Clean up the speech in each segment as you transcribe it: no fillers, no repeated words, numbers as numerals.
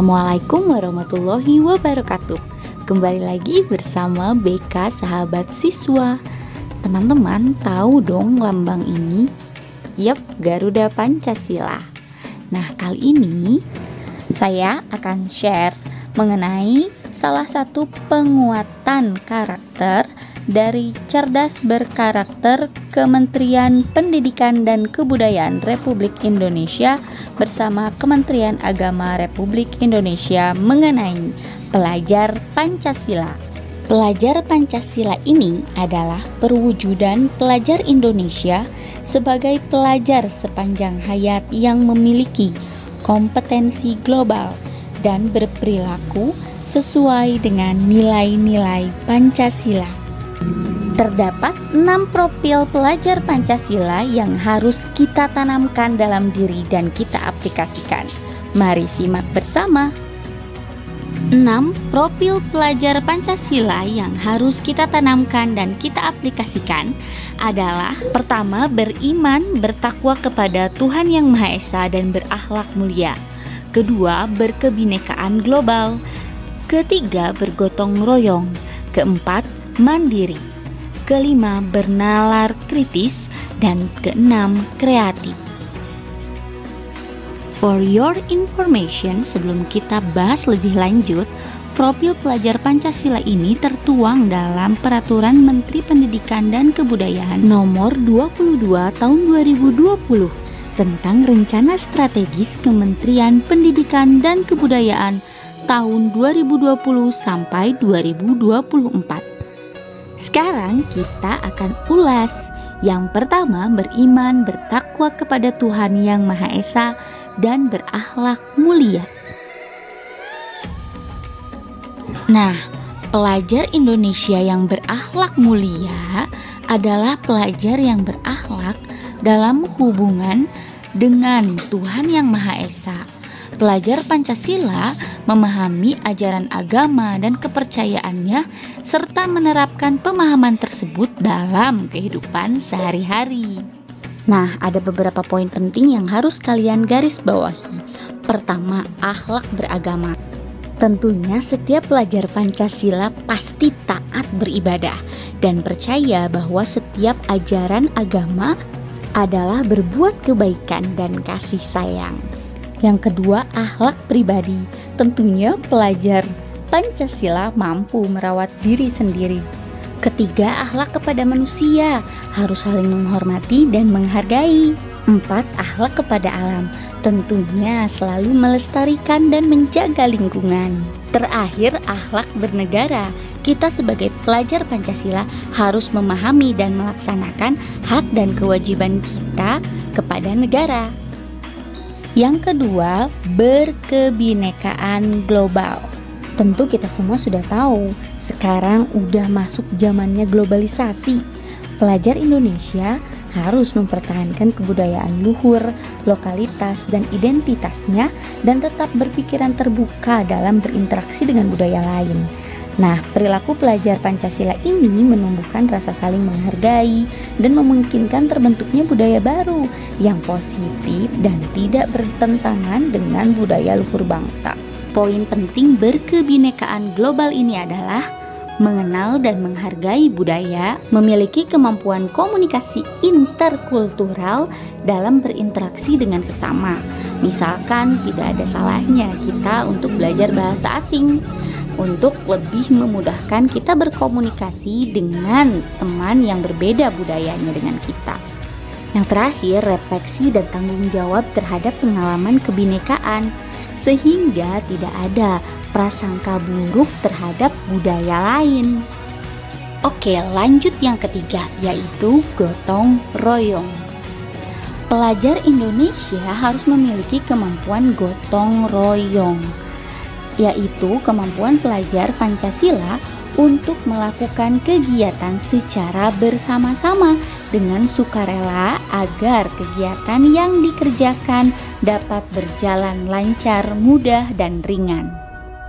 Assalamualaikum warahmatullahi wabarakatuh. Kembali lagi bersama BK Sahabat Siswa. Teman-teman tahu dong lambang ini? Yap, Garuda Pancasila. Nah, kali ini saya akan share mengenai salah satu penguatan karakter dari Cerdas Berkarakter Kementerian Pendidikan dan Kebudayaan Republik Indonesia bersama Kementerian Agama Republik Indonesia mengenai pelajar Pancasila. Pelajar Pancasila ini adalah perwujudan pelajar Indonesia sebagai pelajar sepanjang hayat yang memiliki kompetensi global dan berperilaku sesuai dengan nilai-nilai Pancasila. Terdapat 6 profil pelajar Pancasila yang harus kita tanamkan dalam diri dan kita aplikasikan. Mari simak bersama. 6 profil pelajar Pancasila yang harus kita tanamkan dan kita aplikasikan adalah: pertama, beriman, bertakwa kepada Tuhan Yang Maha Esa dan berakhlak mulia. Kedua, berkebinekaan global. Ketiga, bergotong royong. Keempat, mandiri. Kelima, bernalar kritis. Dan keenam, kreatif. For your information, sebelum kita bahas lebih lanjut, profil pelajar Pancasila ini tertuang dalam Peraturan Menteri Pendidikan dan Kebudayaan Nomor 22 Tahun 2020 tentang Rencana Strategis Kementerian Pendidikan dan Kebudayaan tahun 2020 sampai 2024. Sekarang kita akan ulas. Yang pertama, beriman, bertakwa kepada Tuhan Yang Maha Esa dan berakhlak mulia. Nah, pelajar Indonesia yang berakhlak mulia adalah pelajar yang berakhlak dalam hubungan dengan Tuhan Yang Maha Esa. Pelajar Pancasila memahami ajaran agama dan kepercayaannya serta menerapkan pemahaman tersebut dalam kehidupan sehari-hari. Nah, ada beberapa poin penting yang harus kalian garis bawahi. Pertama, akhlak beragama. Tentunya setiap pelajar Pancasila pasti taat beribadah dan percaya bahwa setiap ajaran agama adalah berbuat kebaikan dan kasih sayang. Yang kedua, akhlak pribadi. Tentunya pelajar Pancasila mampu merawat diri sendiri. Ketiga, akhlak kepada manusia, harus saling menghormati dan menghargai. 4, akhlak kepada alam. Tentunya selalu melestarikan dan menjaga lingkungan. Terakhir, akhlak bernegara. Kita sebagai pelajar Pancasila harus memahami dan melaksanakan hak dan kewajiban kita kepada negara. Yang kedua, berkebinekaan global. Tentu kita semua sudah tahu, sekarang udah masuk zamannya globalisasi. Pelajar Indonesia harus mempertahankan kebudayaan luhur, lokalitas, dan identitasnya dan tetap berpikiran terbuka dalam berinteraksi dengan budaya lain. Nah, perilaku pelajar Pancasila ini menumbuhkan rasa saling menghargai dan memungkinkan terbentuknya budaya baru yang positif dan tidak bertentangan dengan budaya luhur bangsa. Poin penting berkebinekaan global ini adalah mengenal dan menghargai budaya, memiliki kemampuan komunikasi interkultural dalam berinteraksi dengan sesama. Misalkan, tidak ada salahnya kita untuk belajar bahasa asing untuk lebih memudahkan kita berkomunikasi dengan teman yang berbeda budayanya dengan kita. Yang terakhir, refleksi dan tanggung jawab terhadap pengalaman kebinekaan, sehingga tidak ada prasangka buruk terhadap budaya lain. Oke, lanjut yang ketiga, yaitu gotong royong. Pelajar Indonesia harus memiliki kemampuan gotong royong, yaitu kemampuan pelajar Pancasila untuk melakukan kegiatan secara bersama-sama dengan sukarela agar kegiatan yang dikerjakan dapat berjalan lancar, mudah, dan ringan.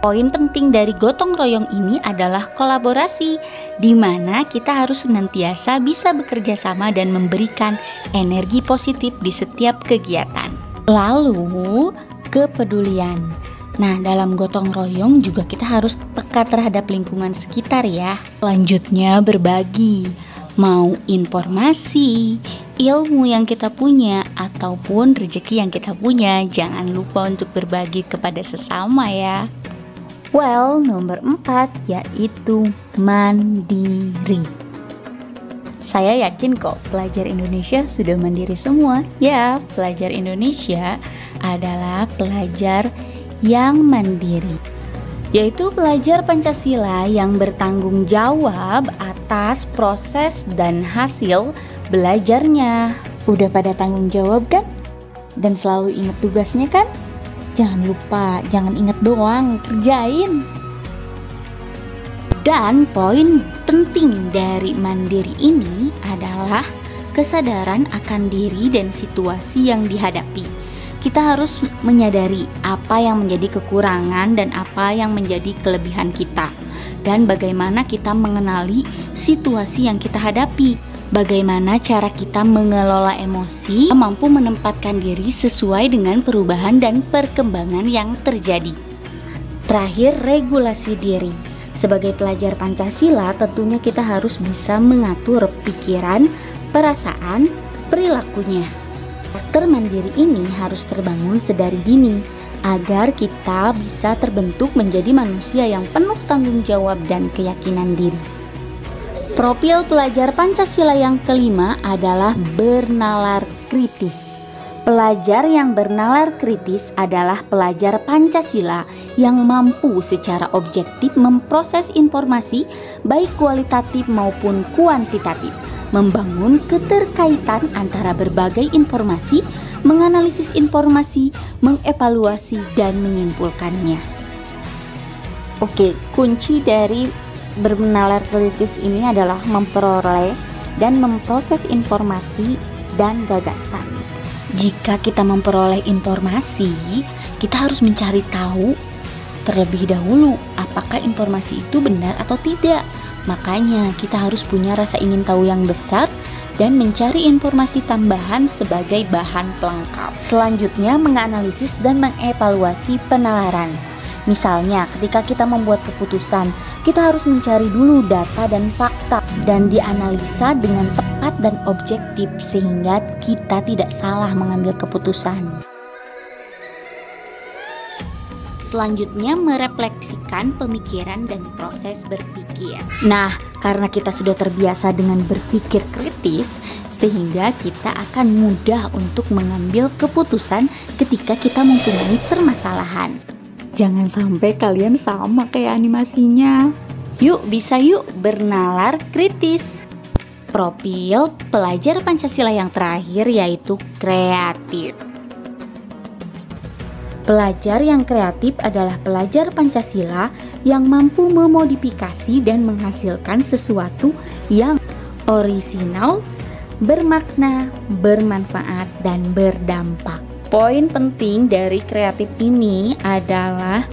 Poin penting dari gotong royong ini adalah kolaborasi, di mana kita harus senantiasa bisa bekerja sama dan memberikan energi positif di setiap kegiatan. Lalu, kepedulian. Nah, dalam gotong royong juga kita harus peka terhadap lingkungan sekitar ya. Selanjutnya berbagi, mau informasi, ilmu yang kita punya, ataupun rezeki yang kita punya, jangan lupa untuk berbagi kepada sesama ya. Well, nomor 4 yaitu mandiri. Saya yakin kok pelajar Indonesia sudah mandiri semua. Ya, pelajar Indonesia adalah pelajar yang mandiri, yaitu pelajar Pancasila yang bertanggung jawab atas proses dan hasil belajarnya. Udah pada tanggung jawab kan? Dan selalu ingat tugasnya kan? Jangan lupa, jangan ingat doang, kerjain. Dan poin penting dari mandiri ini adalah kesadaran akan diri dan situasi yang dihadapi. Kita harus menyadari apa yang menjadi kekurangan dan apa yang menjadi kelebihan kita, dan bagaimana kita mengenali situasi yang kita hadapi, bagaimana cara kita mengelola emosi, mampu menempatkan diri sesuai dengan perubahan dan perkembangan yang terjadi. Terakhir, regulasi diri. Sebagai pelajar Pancasila, tentunya kita harus bisa mengatur pikiran, perasaan, perilakunya. Karakter mandiri ini harus terbangun sedari dini agar kita bisa terbentuk menjadi manusia yang penuh tanggung jawab dan keyakinan diri. Profil pelajar Pancasila yang kelima adalah bernalar kritis. Pelajar yang bernalar kritis adalah pelajar Pancasila yang mampu secara objektif memproses informasi baik kualitatif maupun kuantitatif, membangun keterkaitan antara berbagai informasi, menganalisis informasi, mengevaluasi, dan menyimpulkannya. Oke, kunci dari bernalar kritis ini adalah memperoleh dan memproses informasi dan gagasan. Jika kita memperoleh informasi, kita harus mencari tahu terlebih dahulu apakah informasi itu benar atau tidak. Makanya kita harus punya rasa ingin tahu yang besar dan mencari informasi tambahan sebagai bahan pelengkap. Selanjutnya, menganalisis dan mengevaluasi penalaran. Misalnya, ketika kita membuat keputusan, kita harus mencari dulu data dan fakta dan dianalisa dengan tepat dan objektif sehingga kita tidak salah mengambil keputusan. Selanjutnya, merefleksikan pemikiran dan proses berpikir. Nah, karena kita sudah terbiasa dengan berpikir kritis, sehingga kita akan mudah untuk mengambil keputusan ketika kita mempunyai permasalahan. Jangan sampai kalian sama kayak animasinya. Yuk, bisa yuk bernalar kritis. Profil pelajar Pancasila yang terakhir yaitu kreatif. Pelajar yang kreatif adalah pelajar Pancasila yang mampu memodifikasi dan menghasilkan sesuatu yang orisinal, bermakna, bermanfaat, dan berdampak. Poin penting dari kreatif ini adalah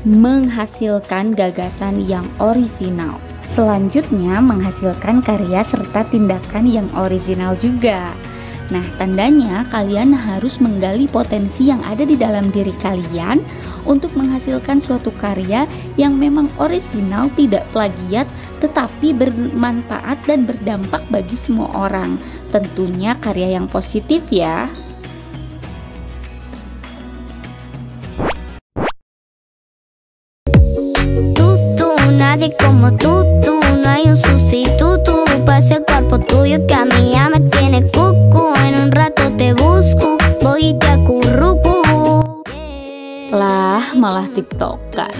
menghasilkan gagasan yang orisinal. Selanjutnya, menghasilkan karya serta tindakan yang orisinal juga. Nah, tandanya kalian harus menggali potensi yang ada di dalam diri kalian untuk menghasilkan suatu karya yang memang orisinal, tidak plagiat, tetapi bermanfaat dan berdampak bagi semua orang. Tentunya karya yang positif ya. Nadie como tú, no hay un sustituto para ese cuerpo tuyo que a mí ya me tiene cucu. En un rato te busco, voy y te acurruco. Lah, malah tiktokan.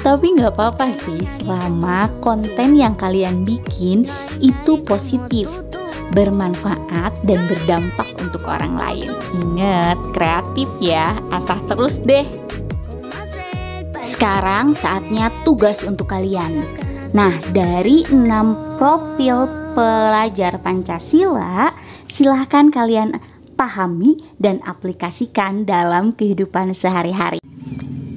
Tapi nggak apa-apa sih selama konten yang kalian bikin itu positif, bermanfaat, dan berdampak untuk orang lain. Ingat, kreatif ya, asah terus deh. Sekarang saatnya tugas untuk kalian. Nah, dari 6 profil pelajar Pancasila, silahkan kalian pahami dan aplikasikan dalam kehidupan sehari-hari.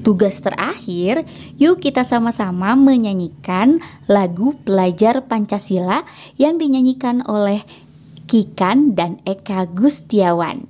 Tugas terakhir, yuk kita sama-sama menyanyikan lagu Pelajar Pancasila yang dinyanyikan oleh Kikan dan Eka Gustiawan.